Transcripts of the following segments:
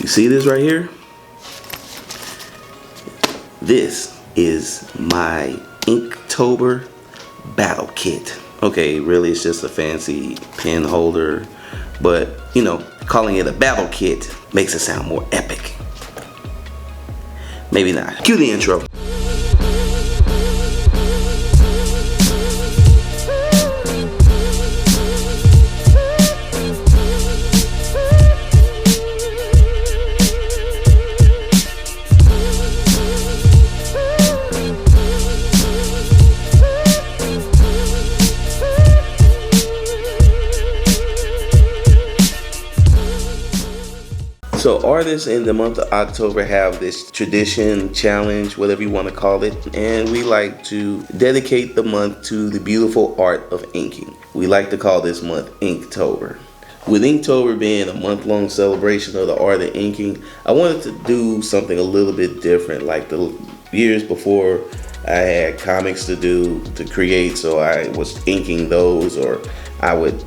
You see this right here? This is my Inktober battle kit. Okay, really it's just a fancy pen holder, but you know, calling it a battle kit makes it sound more epic. Maybe not. Cue the intro. So artists in the month of October have this tradition, challenge, whatever you want to call it, and we like to dedicate the month to the beautiful art of inking. We like to call this month Inktober. With Inktober being a month-long celebration of the art of inking, I wanted to do something a little bit different. Like the years before, I had comics to create, so I was inking those, or I would,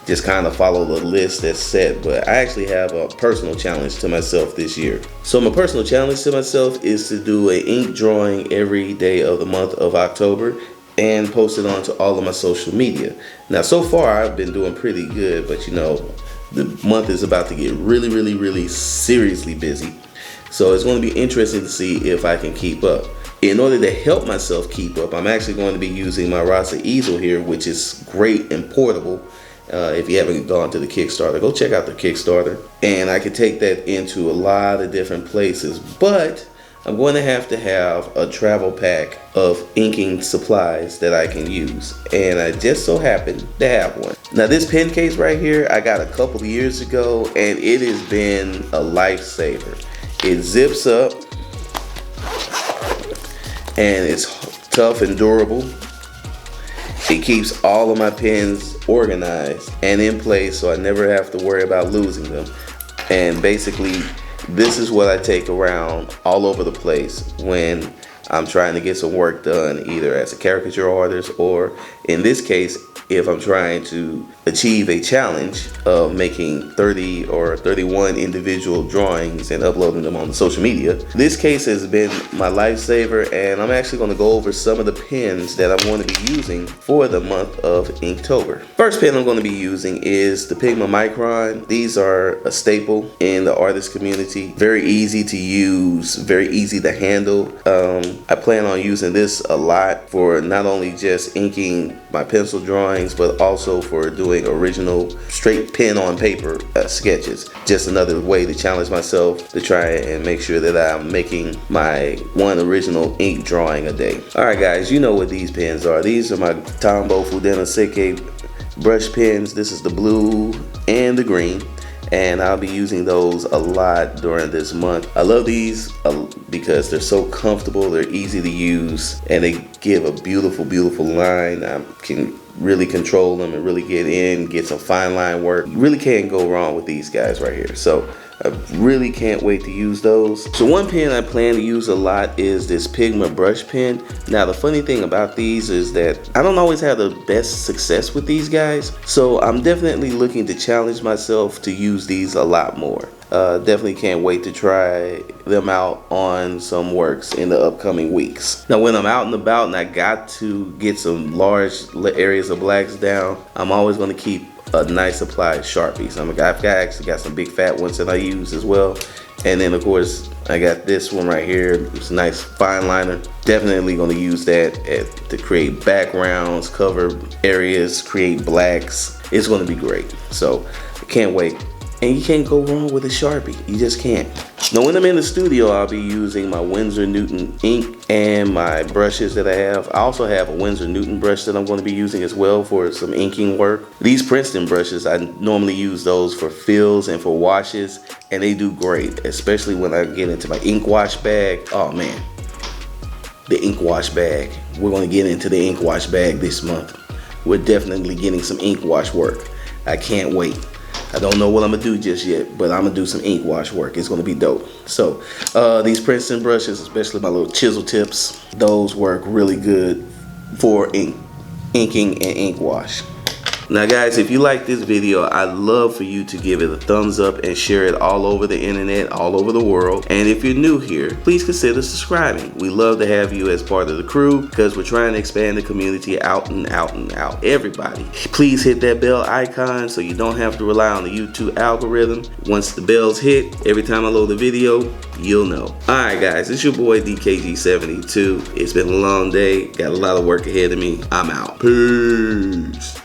just kind of follow the list that's set. But I actually have a personal challenge to myself this year. So my personal challenge to myself is to do an ink drawing every day of the month of October and post it onto all of my social media. Now so far I've been doing pretty good, but the month is about to get really seriously busy. So it's going to be interesting to see if I can keep up. In order to help myself keep up, I'm actually going to be using my Rasa easel here, which is great and portable. If you haven't gone to the Kickstarter, go check out the Kickstarter. And I can take that into a lot of different places, but I'm going to have a travel pack of inking supplies that I can use. And I just so happen to have one. Now this pen case right here, I got a couple of years ago, and it has been a lifesaver. It zips up, and it's tough and durable. It keeps all of my pens organized and in place, so I never have to worry about losing them. And basically, this is what I take around all over the place when I'm trying to get some work done, either as a caricature artist, or in this case, if I'm trying to achieve a challenge of making 30 or 31 individual drawings and uploading them on the social media. This case has been my lifesaver, and I'm actually going to go over some of the pens that I'm going to be using for the month of Inktober. First pen I'm going to be using is the Pigma Micron. These are a staple in the artist community. Very easy to use, very easy to handle. I plan on using this a lot for not only just inking my pencil drawings, but also for doing original straight pen on paper sketches. Just another way to challenge myself to try and make sure that I'm making my one original ink drawing a day. Alright guys, you know what these pens are. These are my Tombow Fudena Seike brush pens. This is the blue and the green, and I'll be using those a lot during this month. I love these because they're so comfortable, they're easy to use, and they give a beautiful line. I can really control them and really get some fine line work. You really can't go wrong with these guys right here. So I really can't wait to use those. So one pen I plan to use a lot is this Pigma brush pen. Now the funny thing about these is that I don't always have the best success with these guys, so I'm definitely looking to challenge myself to use these a lot more. Definitely can't wait to try them out on some works in the upcoming weeks. Now when I'm out and about and I got to get some large areas of blacks down, I'm always going to keep a nice supply of Sharpies. I've actually got some big fat ones that I use as well. And then of course I got this one right here. It's a nice fine liner. Definitely going to use that to create backgrounds, cover areas, create blacks. It's going to be great. So I can't wait. And you can't go wrong with a Sharpie. You just can't. Now when I'm in the studio, I'll be using my Winsor Newton ink and my brushes that I have. I also have a Winsor Newton brush that I'm going to be using as well for some inking work. These Princeton brushes, I normally use those for fills and for washes, and they do great, especially when I get into my ink wash bag. Oh man, the ink wash bag. We're going to get into the ink wash bag this month. We're definitely getting some ink wash work. I can't wait. I don't know what I'm gonna do just yet, but I'm gonna do some ink wash work. It's gonna be dope. So these Princeton brushes, especially my little chisel tips, those work really good for inking and ink wash. Now guys, if you like this video, I'd love for you to give it a thumbs up and share it all over the internet, all over the world. And if you're new here, please consider subscribing. We love to have you as part of the crew because we're trying to expand the community out and out and out. Everybody, please hit that bell icon so you don't have to rely on the YouTube algorithm. Once the bells hit, every time I load a video, you'll know. Alright guys, it's your boy DKG72. It's been a long day, got a lot of work ahead of me. I'm out. Peace.